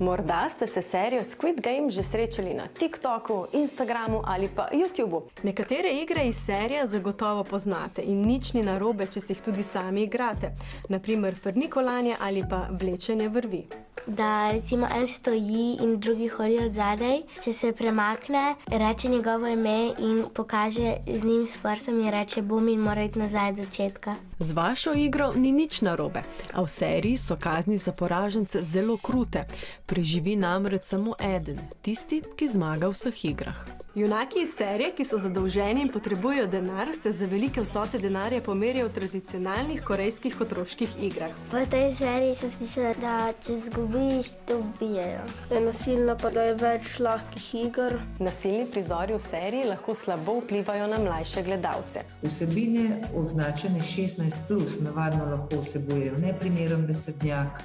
Morda ste se serijo Squid Game že srečali na TikToku, Instagramu ali pa YouTubu. Nekatere igre iz serije zagotovo poznate in nič ni narobe, če si jih tudi sami igrate. Naprimer frnikolanje ali pa vlečenje vrvi. Da recimo en stoji in drugi hodi od zadaj, če se premakne, reče njegovo ime in pokaže z njim s prstom in reče bum in mora iti nazaj od začetka. Z vašo igro ni nič narobe, a v seriji so kazni za poražence zelo krute. Preživi namreč samo eden, tisti, ki zmaga v vseh igrah. Junaki iz serije, ki so zadolženi in potrebujejo denar, se za velike vsote denarja pomerijo v tradicionalnih korejskih otroških igrah. V tej seriji sem slišala, da če zgubiš, te ubijejo. Je nasilna, pa da je več lahkih iger. Nasilni prizori v seriji lahko slabo vplivajo na mlajše gledalce. Vsebine označene 16+, navadno lahko vsebujejo neprimeren besednjak,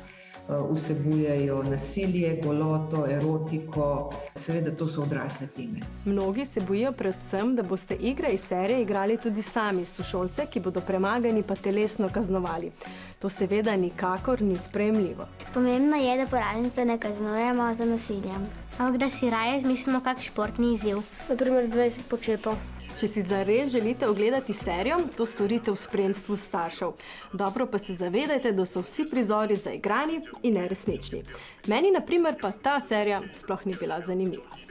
vsebujejo nasilje, goloto, erotiko, seveda to so odrasle teme. Mnogi se bojijo predvsem, da boste igre iz serije igrali tudi sami, sošolce, ki bodo premagani pa telesno kaznovali. To seveda nikakor ni sprejemljivo. Pomembno je, da poraženca ne kaznujemo za nasiljem. Ampak da si raje izmislimo kak športni izziv. Naprimer 20 počepov. Če si zares želite ogledati serijo, to storite v spremstvu staršev. Dobro pa se zavedajte, da so vsi prizori zaigrani in neresnični. Meni na primer pa ta serija sploh ni bila zanimiva.